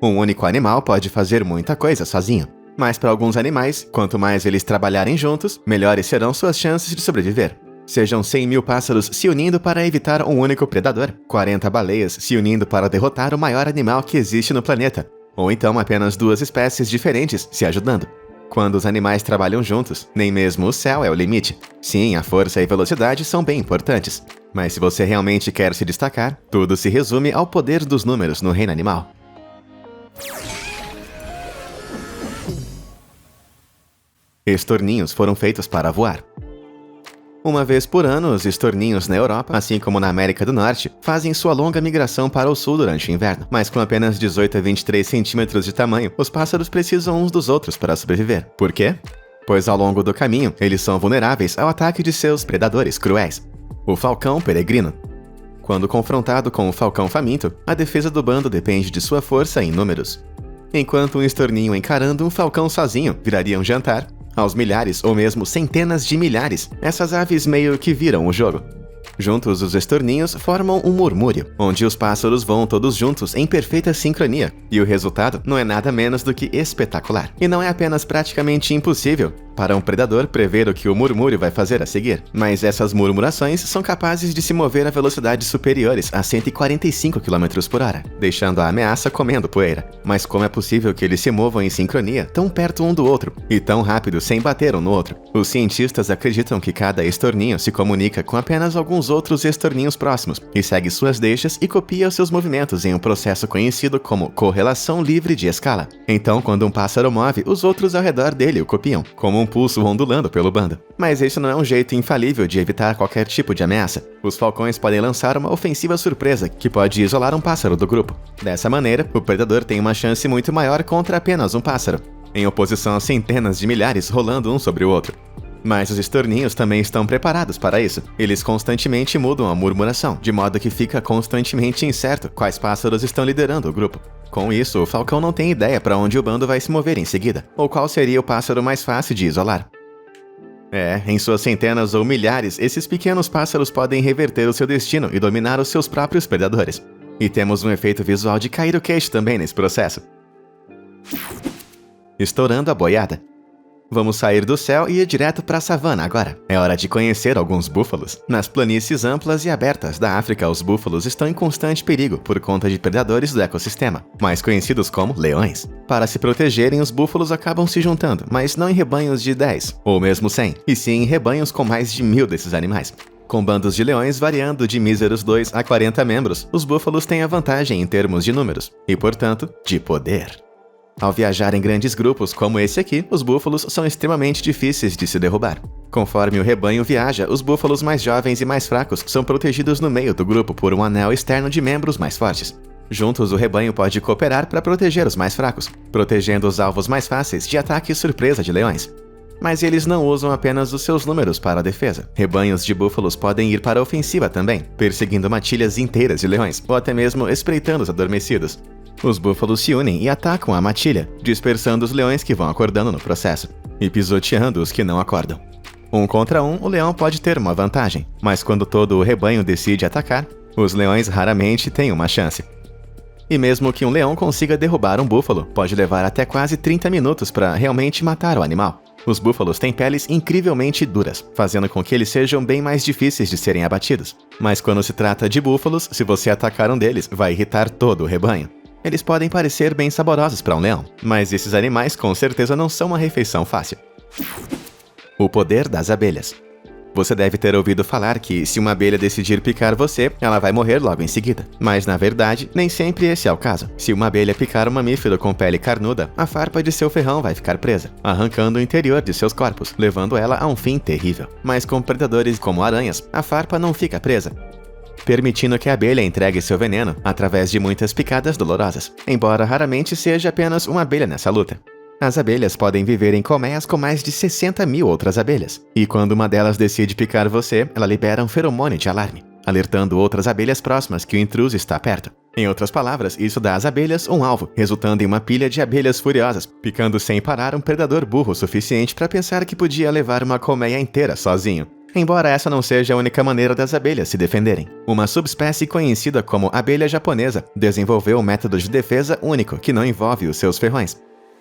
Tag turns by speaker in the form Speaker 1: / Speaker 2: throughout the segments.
Speaker 1: Um único animal pode fazer muita coisa sozinho. Mas para alguns animais, quanto mais eles trabalharem juntos, melhores serão suas chances de sobreviver. Sejam 100 mil pássaros se unindo para evitar um único predador, 40 baleias se unindo para derrotar o maior animal que existe no planeta, ou então apenas 2 espécies diferentes se ajudando. Quando os animais trabalham juntos, nem mesmo o céu é o limite. Sim, a força e velocidade são bem importantes. Mas se você realmente quer se destacar, tudo se resume ao poder dos números no reino animal. Estorninhos foram feitos para voar. Uma vez por ano, os estorninhos na Europa, assim como na América do Norte, fazem sua longa migração para o sul durante o inverno. Mas com apenas 18 a 23 centímetros de tamanho, os pássaros precisam uns dos outros para sobreviver. Por quê? Pois ao longo do caminho, eles são vulneráveis ao ataque de seus predadores cruéis. O falcão peregrino. Quando confrontado com o falcão faminto, a defesa do bando depende de sua força em números. Enquanto um estorninho encarando um falcão sozinho viraria um jantar, aos milhares ou mesmo centenas de milhares, essas aves meio que viram o jogo. Juntos, os estorninhos formam um murmúrio, onde os pássaros voam todos juntos em perfeita sincronia, e o resultado não é nada menos do que espetacular. E não é apenas praticamente impossível para um predador prever o que o murmúrio vai fazer a seguir, mas essas murmurações são capazes de se mover a velocidades superiores a 145 km por hora, deixando a ameaça comendo poeira. Mas como é possível que eles se movam em sincronia tão perto um do outro, e tão rápido sem bater um no outro? Os cientistas acreditam que cada estorninho se comunica com apenas alguns outros estorninhos próximos, e segue suas deixas e copia os seus movimentos em um processo conhecido como correlação livre de escala. Então, quando um pássaro move, os outros ao redor dele o copiam, como um pulso ondulando pelo bando. Mas esse não é um jeito infalível de evitar qualquer tipo de ameaça. Os falcões podem lançar uma ofensiva surpresa que pode isolar um pássaro do grupo. Dessa maneira, o predador tem uma chance muito maior contra apenas um pássaro, em oposição a centenas de milhares rolando um sobre o outro. Mas os estorninhos também estão preparados para isso. Eles constantemente mudam a murmuração, de modo que fica constantemente incerto quais pássaros estão liderando o grupo. Com isso, o falcão não tem ideia para onde o bando vai se mover em seguida, ou qual seria o pássaro mais fácil de isolar. Em suas centenas ou milhares, esses pequenos pássaros podem reverter o seu destino e dominar os seus próprios predadores. E temos um efeito visual de cair o queixo também nesse processo. Estourando a boiada. Vamos sair do céu e ir direto para a savana agora. É hora de conhecer alguns búfalos. Nas planícies amplas e abertas da África, os búfalos estão em constante perigo por conta de predadores do ecossistema, mais conhecidos como leões. Para se protegerem, os búfalos acabam se juntando, mas não em rebanhos de 10, ou mesmo 100, e sim em rebanhos com mais de 1000 desses animais. Com bandos de leões variando de míseros 2 a 40 membros, os búfalos têm a vantagem em termos de números, e portanto, de poder. Ao viajar em grandes grupos como esse aqui, os búfalos são extremamente difíceis de se derrubar. Conforme o rebanho viaja, os búfalos mais jovens e mais fracos são protegidos no meio do grupo por um anel externo de membros mais fortes. Juntos, o rebanho pode cooperar para proteger os mais fracos, protegendo os alvos mais fáceis de ataque surpresa de leões. Mas eles não usam apenas os seus números para a defesa. Rebanhos de búfalos podem ir para a ofensiva também, perseguindo matilhas inteiras de leões, ou até mesmo espreitando os adormecidos. Os búfalos se unem e atacam a matilha, dispersando os leões que vão acordando no processo, e pisoteando os que não acordam. Um contra um, o leão pode ter uma vantagem, mas quando todo o rebanho decide atacar, os leões raramente têm uma chance. E mesmo que um leão consiga derrubar um búfalo, pode levar até quase 30 minutos para realmente matar o animal. Os búfalos têm peles incrivelmente duras, fazendo com que eles sejam bem mais difíceis de serem abatidos. Mas quando se trata de búfalos, se você atacar um deles, vai irritar todo o rebanho. Eles podem parecer bem saborosos para um leão, mas esses animais com certeza não são uma refeição fácil. O poder das abelhas. Você deve ter ouvido falar que, se uma abelha decidir picar você, ela vai morrer logo em seguida. Mas, na verdade, nem sempre esse é o caso. Se uma abelha picar um mamífero com pele carnuda, a farpa de seu ferrão vai ficar presa, arrancando o interior de seus corpos, levando ela a um fim terrível. Mas com predadores como aranhas, a farpa não fica presa, permitindo que a abelha entregue seu veneno através de muitas picadas dolorosas, embora raramente seja apenas uma abelha nessa luta. As abelhas podem viver em colmeias com mais de 60 mil outras abelhas, e quando uma delas decide picar você, ela libera um feromônio de alarme, alertando outras abelhas próximas que o intruso está perto. Em outras palavras, isso dá às abelhas um alvo, resultando em uma pilha de abelhas furiosas, picando sem parar um predador burro o suficiente para pensar que podia levar uma colmeia inteira sozinho. embora essa não seja a única maneira das abelhas se defenderem. Uma subespécie conhecida como abelha japonesa desenvolveu um método de defesa único que não envolve os seus ferrões.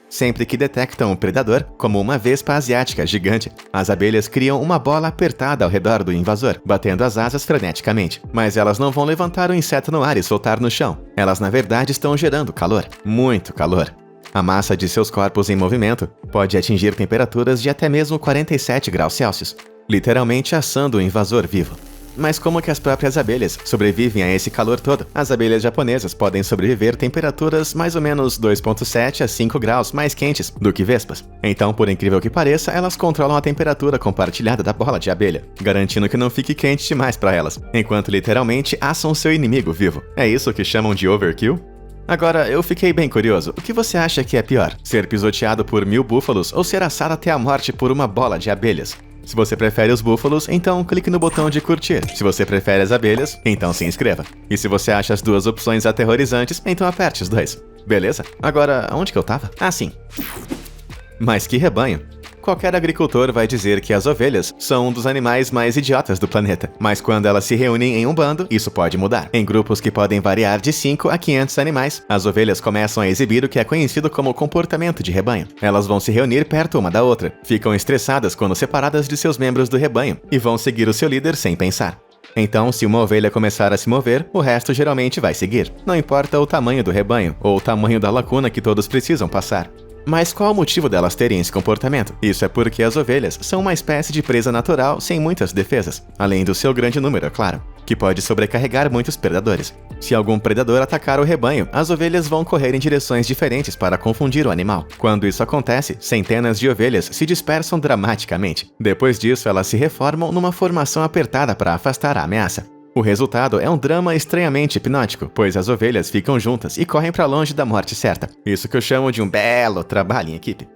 Speaker 1: Sempre que detectam um predador, como uma vespa asiática gigante, as abelhas criam uma bola apertada ao redor do invasor, batendo as asas freneticamente. Mas elas não vão levantar o inseto no ar e soltar no chão. Elas na verdade estão gerando calor, muito calor. A massa de seus corpos em movimento pode atingir temperaturas de até mesmo 47 graus Celsius, literalmente assando o invasor vivo. Mas como que as próprias abelhas sobrevivem a esse calor todo? As abelhas japonesas podem sobreviver temperaturas mais ou menos 2,7 a 5 graus mais quentes do que vespas. Então, por incrível que pareça, elas controlam a temperatura compartilhada da bola de abelha, garantindo que não fique quente demais para elas, enquanto literalmente assam seu inimigo vivo. É isso que chamam de overkill? Agora, eu fiquei bem curioso. O que você acha que é pior? Ser pisoteado por 1000 búfalos ou ser assado até a morte por uma bola de abelhas? Se você prefere os búfalos, então clique no botão de curtir. Se você prefere as abelhas, então se inscreva. E se você acha as duas opções aterrorizantes, então aperte os dois. Beleza? Agora, onde que eu tava? Ah, sim. Mas que rebanho! Qualquer agricultor vai dizer que as ovelhas são um dos animais mais idiotas do planeta. Mas quando elas se reúnem em um bando, isso pode mudar. Em grupos que podem variar de 5 a 500 animais, as ovelhas começam a exibir o que é conhecido como comportamento de rebanho. Elas vão se reunir perto uma da outra, ficam estressadas quando separadas de seus membros do rebanho e vão seguir o seu líder sem pensar. Então, se uma ovelha começar a se mover, o resto geralmente vai seguir. Não importa o tamanho do rebanho ou o tamanho da lacuna que todos precisam passar. Mas qual o motivo delas terem esse comportamento? Isso é porque as ovelhas são uma espécie de presa natural sem muitas defesas, além do seu grande número, é claro, que pode sobrecarregar muitos predadores. Se algum predador atacar o rebanho, as ovelhas vão correr em direções diferentes para confundir o animal. Quando isso acontece, centenas de ovelhas se dispersam dramaticamente. Depois disso, elas se reformam numa formação apertada para afastar a ameaça. O resultado é um drama estranhamente hipnótico, pois as ovelhas ficam juntas e correm para longe da morte certa. Isso que eu chamo de um belo trabalho em equipe.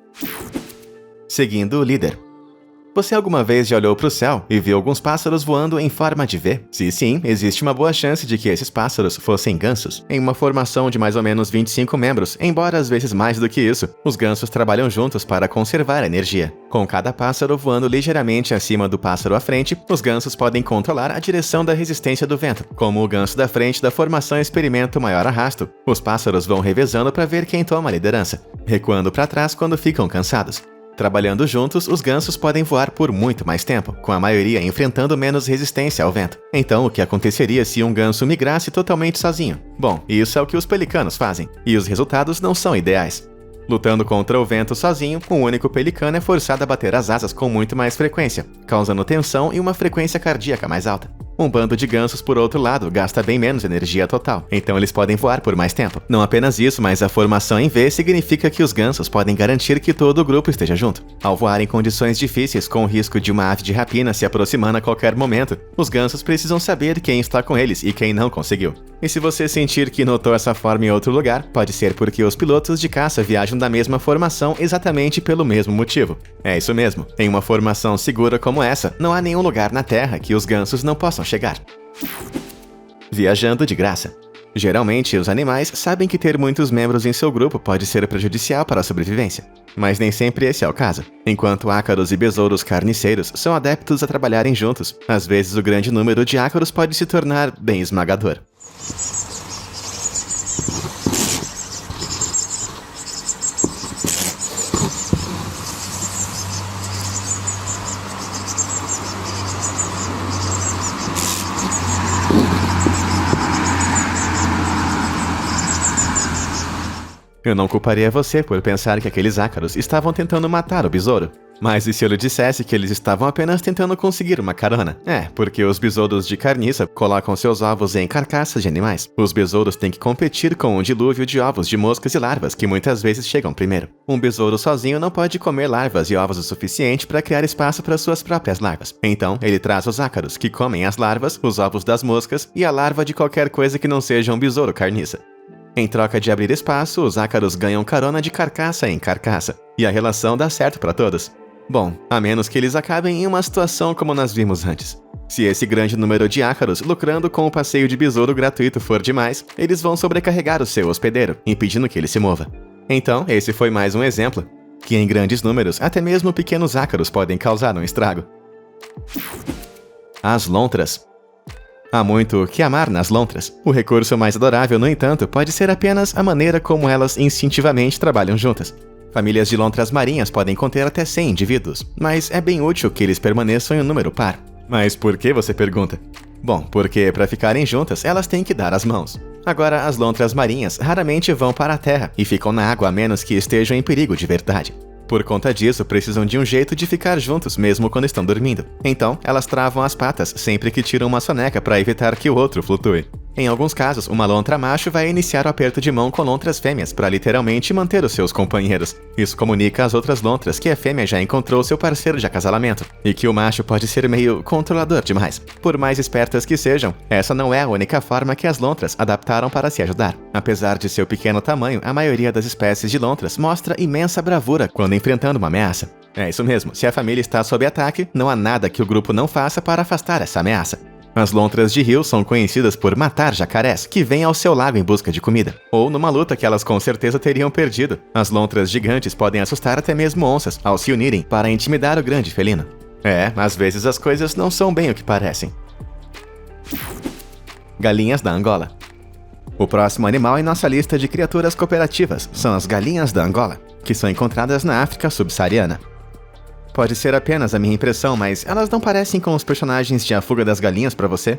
Speaker 1: Seguindo o líder. Você alguma vez já olhou para o céu e viu alguns pássaros voando em forma de V? Se sim, existe uma boa chance de que esses pássaros fossem gansos, em uma formação de mais ou menos 25 membros, embora às vezes mais do que isso. Os gansos trabalham juntos para conservar a energia. Com cada pássaro voando ligeiramente acima do pássaro à frente, os gansos podem controlar a direção da resistência do vento. Como o ganso da frente da formação experimenta o maior arrasto, os pássaros vão revezando para ver quem toma a liderança, recuando para trás quando ficam cansados. Trabalhando juntos, os gansos podem voar por muito mais tempo, com a maioria enfrentando menos resistência ao vento. Então, o que aconteceria se um ganso migrasse totalmente sozinho? Bom, isso é o que os pelicanos fazem, e os resultados não são ideais. Lutando contra o vento sozinho, um único pelicano é forçado a bater as asas com muito mais frequência, causando tensão e uma frequência cardíaca mais alta. Um bando de gansos, por outro lado, gasta bem menos energia total, então eles podem voar por mais tempo. Não apenas isso, mas a formação em V significa que os gansos podem garantir que todo o grupo esteja junto. Ao voar em condições difíceis, com o risco de uma ave de rapina se aproximando a qualquer momento, os gansos precisam saber quem está com eles e quem não conseguiu. E se você sentir que notou essa forma em outro lugar, pode ser porque os pilotos de caça viajam da mesma formação exatamente pelo mesmo motivo. É isso mesmo, em uma formação segura como essa, não há nenhum lugar na Terra que os gansos não possam chegar. Viajando de graça. Geralmente, os animais sabem que ter muitos membros em seu grupo pode ser prejudicial para a sobrevivência. Mas nem sempre esse é o caso. Enquanto ácaros e besouros carniceiros são adeptos a trabalharem juntos, às vezes o grande número de ácaros pode se tornar bem esmagador. Eu não culparia você por pensar que aqueles ácaros estavam tentando matar o besouro. Mas e se eu lhe dissesse que eles estavam apenas tentando conseguir uma carona? Porque os besouros de carniça colocam seus ovos em carcaças de animais. Os besouros têm que competir com um dilúvio de ovos de moscas e larvas que muitas vezes chegam primeiro. Um besouro sozinho não pode comer larvas e ovos o suficiente para criar espaço para suas próprias larvas. Então, ele traz os ácaros, que comem as larvas, os ovos das moscas e a larva de qualquer coisa que não seja um besouro carniça. Em troca de abrir espaço, os ácaros ganham carona de carcaça em carcaça. E a relação dá certo para todos. Bom, a menos que eles acabem em uma situação como nós vimos antes. Se esse grande número de ácaros lucrando com o passeio de besouro gratuito for demais, eles vão sobrecarregar o seu hospedeiro, impedindo que ele se mova. Então, esse foi mais um exemplo, que em grandes números, até mesmo pequenos ácaros podem causar um estrago. As lontras. Há muito o que amar nas lontras. O recurso mais adorável, no entanto, pode ser apenas a maneira como elas instintivamente trabalham juntas. Famílias de lontras marinhas podem conter até 100 indivíduos, mas é bem útil que eles permaneçam em um número par. Mas por que, você pergunta? Bom, porque para ficarem juntas, elas têm que dar as mãos. Agora, as lontras marinhas raramente vão para a terra e ficam na água a menos que estejam em perigo de verdade. Por conta disso, precisam de um jeito de ficar juntos mesmo quando estão dormindo. Então, elas travam as patas sempre que tiram uma soneca para evitar que o outro flutue. Em alguns casos, uma lontra macho vai iniciar o aperto de mão com lontras fêmeas para literalmente manter os seus companheiros. Isso comunica às outras lontras que a fêmea já encontrou seu parceiro de acasalamento e que o macho pode ser meio controlador demais. Por mais espertas que sejam, essa não é a única forma que as lontras adaptaram para se ajudar. Apesar de seu pequeno tamanho, a maioria das espécies de lontras mostra imensa bravura quando enfrentando uma ameaça. É isso mesmo, se a família está sob ataque, não há nada que o grupo não faça para afastar essa ameaça. As lontras de rio são conhecidas por matar jacarés que vêm ao seu lago em busca de comida, ou numa luta que elas com certeza teriam perdido. As lontras gigantes podem assustar até mesmo onças ao se unirem para intimidar o grande felino. Às vezes as coisas não são bem o que parecem. Galinhas da Angola. O próximo animal em nossa lista de criaturas cooperativas são as galinhas da Angola, que são encontradas na África subsaariana. Pode ser apenas a minha impressão, mas elas não parecem com os personagens de A Fuga das Galinhas pra você?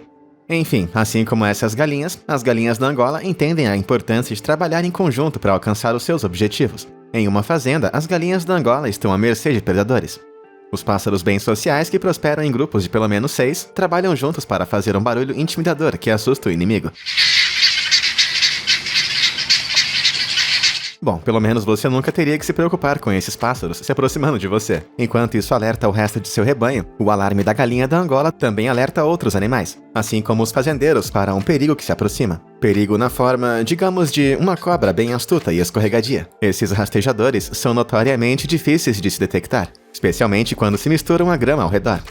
Speaker 1: Enfim, assim como essas galinhas, as galinhas da Angola entendem a importância de trabalhar em conjunto para alcançar os seus objetivos. Em uma fazenda, as galinhas da Angola estão à mercê de predadores. Os pássaros bem sociais, que prosperam em grupos de pelo menos 6, trabalham juntos para fazer um barulho intimidador que assusta o inimigo. Bom, pelo menos você nunca teria que se preocupar com esses pássaros se aproximando de você. Enquanto isso alerta o resto de seu rebanho, o alarme da galinha da Angola também alerta outros animais, assim como os fazendeiros para um perigo que se aproxima. Perigo na forma, digamos, de uma cobra bem astuta e escorregadia. Esses rastejadores são notoriamente difíceis de se detectar, especialmente quando se misturam a grama ao redor.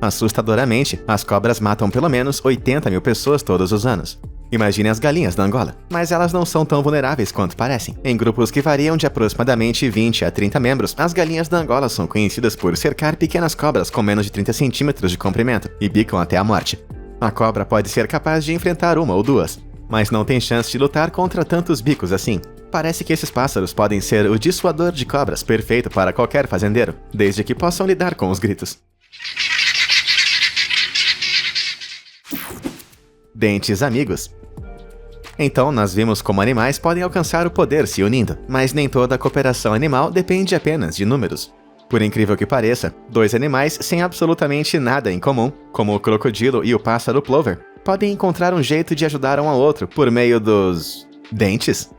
Speaker 1: Assustadoramente, as cobras matam pelo menos 80 mil pessoas todos os anos. Imagine as galinhas da Angola, mas elas não são tão vulneráveis quanto parecem. Em grupos que variam de aproximadamente 20 a 30 membros, as galinhas da Angola são conhecidas por cercar pequenas cobras com menos de 30 centímetros de comprimento e bicam até a morte. A cobra pode ser capaz de enfrentar uma ou duas, mas não tem chance de lutar contra tantos bicos assim. Parece que esses pássaros podem ser o dissuador de cobras perfeito para qualquer fazendeiro, desde que possam lidar com os gritos. Dentes amigos. Então, nós vimos como animais podem alcançar o poder se unindo, mas nem toda a cooperação animal depende apenas de números. Por incrível que pareça, dois animais sem absolutamente nada em comum, como o crocodilo e o pássaro plover, podem encontrar um jeito de ajudar um ao outro por meio dos... dentes?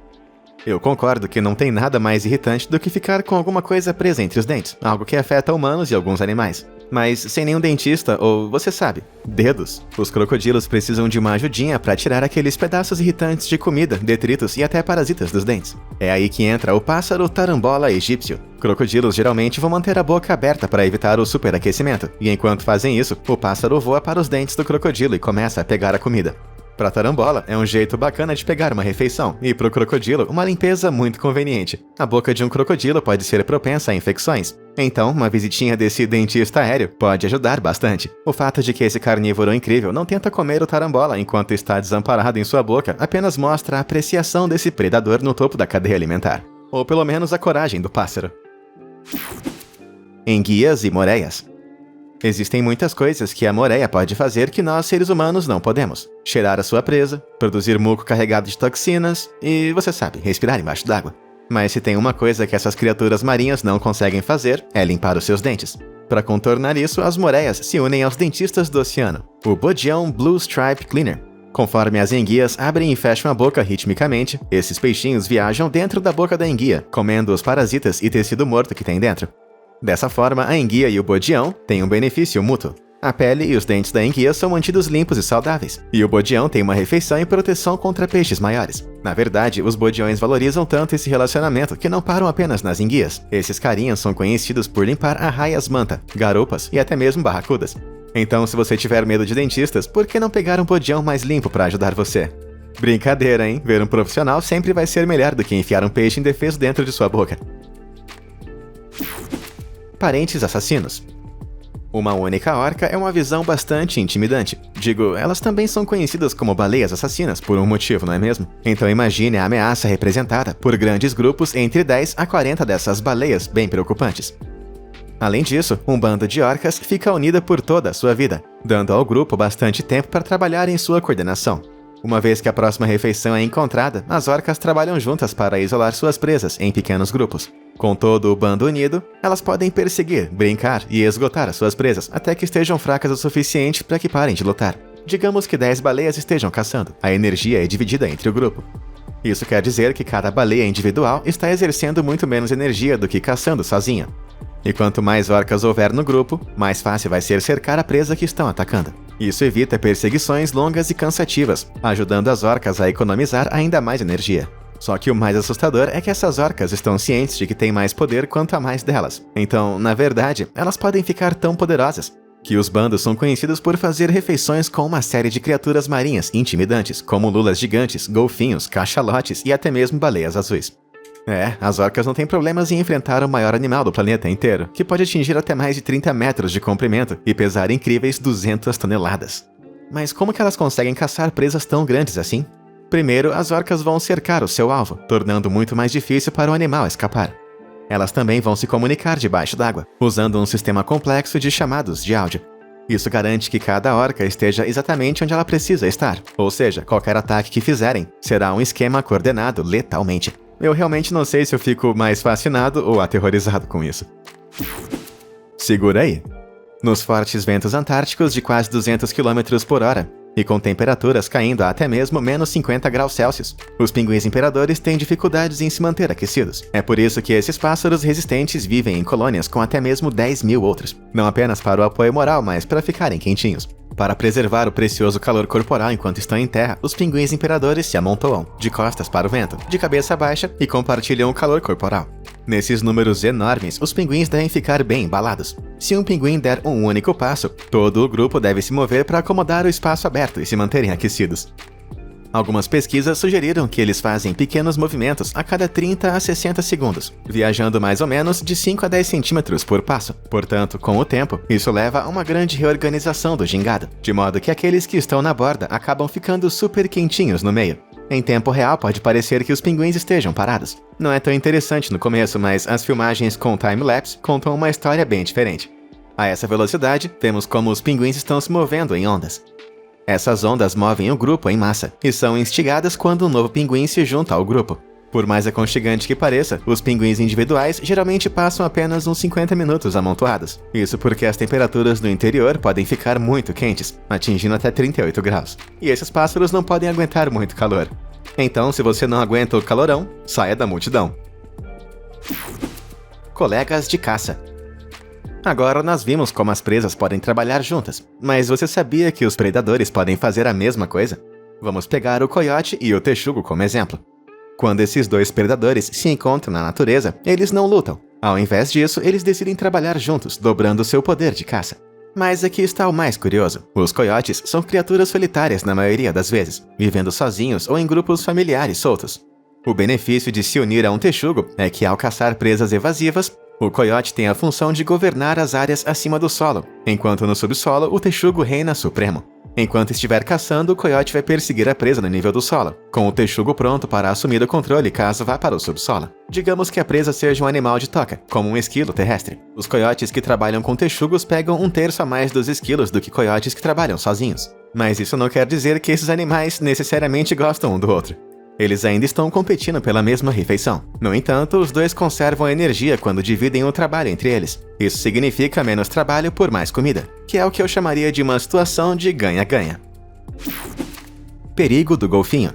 Speaker 1: Eu concordo que não tem nada mais irritante do que ficar com alguma coisa presa entre os dentes, algo que afeta humanos e alguns animais. Mas sem nenhum dentista ou, você sabe, dedos. Os crocodilos precisam de uma ajudinha para tirar aqueles pedaços irritantes de comida, detritos e até parasitas dos dentes. É aí que entra o pássaro tarambola egípcio. Crocodilos geralmente vão manter a boca aberta para evitar o superaquecimento, e enquanto fazem isso, o pássaro voa para os dentes do crocodilo e começa a pegar a comida. Para tarambola, é um jeito bacana de pegar uma refeição, e para o crocodilo, uma limpeza muito conveniente. A boca de um crocodilo pode ser propensa a infecções, então uma visitinha desse dentista aéreo pode ajudar bastante. O fato de que esse carnívoro incrível não tenta comer o tarambola enquanto está desamparado em sua boca apenas mostra a apreciação desse predador no topo da cadeia alimentar. Ou pelo menos a coragem do pássaro. Enguias e moreias. Existem muitas coisas que a moreia pode fazer que nós, seres humanos, não podemos. Cheirar a sua presa, produzir muco carregado de toxinas e, você sabe, respirar embaixo d'água. Mas se tem uma coisa que essas criaturas marinhas não conseguem fazer, é limpar os seus dentes. Para contornar isso, as moreias se unem aos dentistas do oceano, o Bodião Blue Stripe Cleaner. Conforme as enguias abrem e fecham a boca ritmicamente, esses peixinhos viajam dentro da boca da enguia, comendo os parasitas e tecido morto que tem dentro. Dessa forma, a enguia e o bodião têm um benefício mútuo. A pele e os dentes da enguia são mantidos limpos e saudáveis, e o bodião tem uma refeição e proteção contra peixes maiores. Na verdade, os bodiões valorizam tanto esse relacionamento que não param apenas nas enguias. Esses carinhas são conhecidos por limpar arraias-manta, garoupas e até mesmo barracudas. Então, se você tiver medo de dentistas, por que não pegar um bodião mais limpo para ajudar você? Brincadeira, hein? Ver um profissional sempre vai ser melhor do que enfiar um peixe indefeso dentro de sua boca. Parentes assassinos. Uma única orca é uma visão bastante intimidante. Digo, elas também são conhecidas como baleias assassinas por um motivo, não é mesmo? Então imagine a ameaça representada por grandes grupos entre 10 a 40 dessas baleias bem preocupantes. Além disso, um bando de orcas fica unida por toda a sua vida, dando ao grupo bastante tempo para trabalhar em sua coordenação. Uma vez que a próxima refeição é encontrada, as orcas trabalham juntas para isolar suas presas em pequenos grupos. Com todo o bando unido, elas podem perseguir, brincar e esgotar as suas presas até que estejam fracas o suficiente para que parem de lutar. Digamos que 10 baleias estejam caçando. A energia é dividida entre o grupo. Isso quer dizer que cada baleia individual está exercendo muito menos energia do que caçando sozinha. E quanto mais orcas houver no grupo, mais fácil vai ser cercar a presa que estão atacando. Isso evita perseguições longas e cansativas, ajudando as orcas a economizar ainda mais energia. Só que o mais assustador é que essas orcas estão cientes de que têm mais poder quanto a mais delas. Então, na verdade, elas podem ficar tão poderosas que os bandos são conhecidos por fazer refeições com uma série de criaturas marinhas intimidantes, como lulas gigantes, golfinhos, cachalotes e até mesmo baleias azuis. As orcas não têm problemas em enfrentar o maior animal do planeta inteiro, que pode atingir até mais de 30 metros de comprimento e pesar incríveis 200 toneladas. Mas como que elas conseguem caçar presas tão grandes assim? Primeiro, as orcas vão cercar o seu alvo, tornando muito mais difícil para o animal escapar. Elas também vão se comunicar debaixo d'água, usando um sistema complexo de chamados de áudio. Isso garante que cada orca esteja exatamente onde ela precisa estar, ou seja, qualquer ataque que fizerem será um esquema coordenado letalmente. Eu realmente não sei se eu fico mais fascinado ou aterrorizado com isso. Segura aí! Nos fortes ventos antárticos de quase 200 km por hora, e com temperaturas caindo a até mesmo menos 50 graus Celsius, os pinguins imperadores têm dificuldades em se manter aquecidos. É por isso que esses pássaros resistentes vivem em colônias com até mesmo 10 mil outros, não apenas para o apoio moral, mas para ficarem quentinhos. Para preservar o precioso calor corporal enquanto estão em terra, os pinguins imperadores se amontoam, de costas para o vento, de cabeça baixa e compartilham o calor corporal. Nesses números enormes, os pinguins devem ficar bem embalados. Se um pinguim der um único passo, todo o grupo deve se mover para acomodar o espaço aberto e se manterem aquecidos. Algumas pesquisas sugeriram que eles fazem pequenos movimentos a cada 30 a 60 segundos, viajando mais ou menos de 5 a 10 centímetros por passo. Portanto, com o tempo, isso leva a uma grande reorganização do gingado, de modo que aqueles que estão na borda acabam ficando super quentinhos no meio. Em tempo real, pode parecer que os pinguins estejam parados. Não é tão interessante no começo, mas as filmagens com time-lapse contam uma história bem diferente. A essa velocidade, vemos como os pinguins estão se movendo em ondas. Essas ondas movem o grupo em massa, e são instigadas quando um novo pinguim se junta ao grupo. Por mais aconchegante que pareça, os pinguins individuais geralmente passam apenas uns 50 minutos amontoados. Isso porque as temperaturas no interior podem ficar muito quentes, atingindo até 38 graus. E esses pássaros não podem aguentar muito calor. Então, se você não aguenta o calorão, saia da multidão. Colegas de caça. Agora nós vimos como as presas podem trabalhar juntas, mas você sabia que os predadores podem fazer a mesma coisa? Vamos pegar o coiote e o texugo como exemplo. Quando esses dois predadores se encontram na natureza, eles não lutam. Ao invés disso, eles decidem trabalhar juntos, dobrando seu poder de caça. Mas aqui está o mais curioso. Os coiotes são criaturas solitárias na maioria das vezes, vivendo sozinhos ou em grupos familiares soltos. O benefício de se unir a um texugo é que, ao caçar presas evasivas, o coiote tem a função de governar as áreas acima do solo, enquanto no subsolo o texugo reina supremo. Enquanto estiver caçando, o coiote vai perseguir a presa no nível do solo, com o texugo pronto para assumir o controle caso vá para o subsolo. Digamos que a presa seja um animal de toca, como um esquilo terrestre. Os coiotes que trabalham com texugos pegam 1/3 a mais dos esquilos do que coiotes que trabalham sozinhos. Mas isso não quer dizer que esses animais necessariamente gostam um do outro. Eles ainda estão competindo pela mesma refeição. No entanto, os dois conservam energia quando dividem o trabalho entre eles. Isso significa menos trabalho por mais comida, que é o que eu chamaria de uma situação de ganha-ganha. Perigo do golfinho.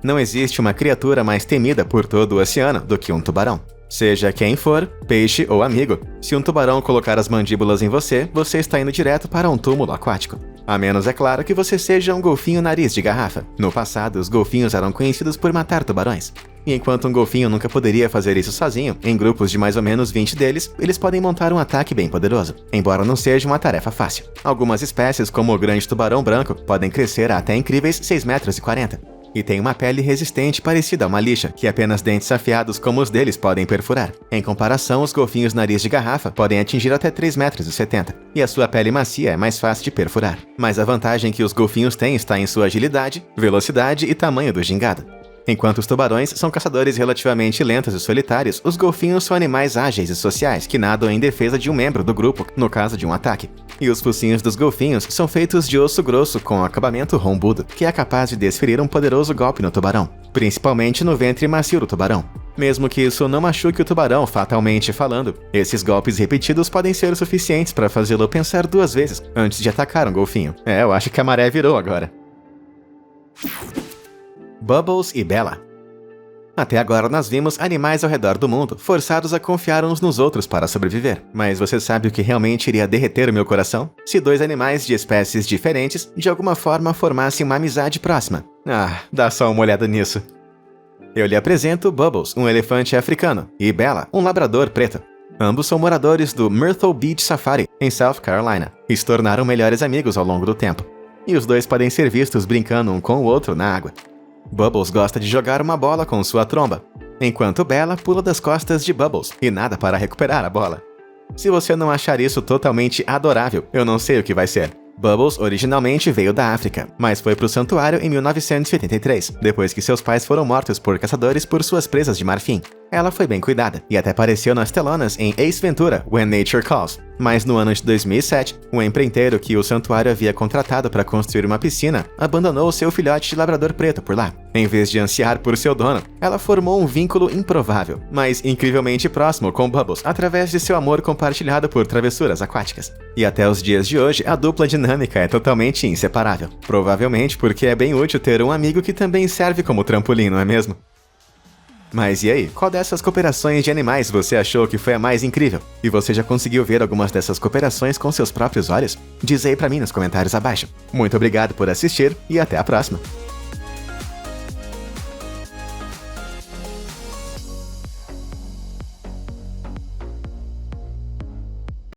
Speaker 1: Não existe uma criatura mais temida por todo o oceano do que um tubarão. Seja quem for, peixe ou amigo, se um tubarão colocar as mandíbulas em você, você está indo direto para um túmulo aquático. A menos, é claro, que você seja um golfinho nariz de garrafa. No passado, os golfinhos eram conhecidos por matar tubarões. E enquanto um golfinho nunca poderia fazer isso sozinho, em grupos de mais ou menos 20 deles, eles podem montar um ataque bem poderoso, embora não seja uma tarefa fácil. Algumas espécies, como o grande tubarão branco, podem crescer a até incríveis 6,40 metros. e tem uma pele resistente parecida a uma lixa, que apenas dentes afiados como os deles podem perfurar. Em comparação, os golfinhos nariz de garrafa podem atingir até 3,70 metros, e a sua pele macia é mais fácil de perfurar. Mas a vantagem que os golfinhos têm está em sua agilidade, velocidade e tamanho do gingado. Enquanto os tubarões são caçadores relativamente lentos e solitários, os golfinhos são animais ágeis e sociais que nadam em defesa de um membro do grupo, no caso de um ataque. E os focinhos dos golfinhos são feitos de osso grosso com acabamento rombudo, que é capaz de desferir um poderoso golpe no tubarão, principalmente no ventre macio do tubarão. Mesmo que isso não machuque o tubarão fatalmente falando, esses golpes repetidos podem ser suficientes para fazê-lo pensar 2 vezes antes de atacar um golfinho. Eu acho que a maré virou agora. Bubbles e Bella. Até agora nós vimos animais ao redor do mundo, forçados a confiar uns nos outros para sobreviver. Mas você sabe o que realmente iria derreter o meu coração? Se 2 animais de espécies diferentes, de alguma forma, formassem uma amizade próxima. Dá só uma olhada nisso. Eu lhe apresento Bubbles, um elefante africano, e Bella, um labrador preto. Ambos são moradores do Myrtle Beach Safari, em South Carolina, e se tornaram melhores amigos ao longo do tempo. E os dois podem ser vistos brincando um com o outro na água. Bubbles gosta de jogar uma bola com sua tromba, enquanto Bella pula das costas de Bubbles e nada para recuperar a bola. Se você não achar isso totalmente adorável, eu não sei o que vai ser. Bubbles originalmente veio da África, mas foi para o santuário em 1983, depois que seus pais foram mortos por caçadores por suas presas de marfim. Ela foi bem cuidada, e até apareceu nas telonas em Ace Ventura, When Nature Calls. Mas no ano de 2007, um empreiteiro que o santuário havia contratado para construir uma piscina abandonou seu filhote de labrador preto por lá. Em vez de ansiar por seu dono, ela formou um vínculo improvável, mas incrivelmente próximo com Bubbles através de seu amor compartilhado por travessuras aquáticas. E até os dias de hoje, a dupla dinâmica é totalmente inseparável. Provavelmente porque é bem útil ter um amigo que também serve como trampolim, não é mesmo? Mas e aí, qual dessas cooperações de animais você achou que foi a mais incrível? E você já conseguiu ver algumas dessas cooperações com seus próprios olhos? Diz aí pra mim nos comentários abaixo. Muito obrigado por assistir e até a próxima!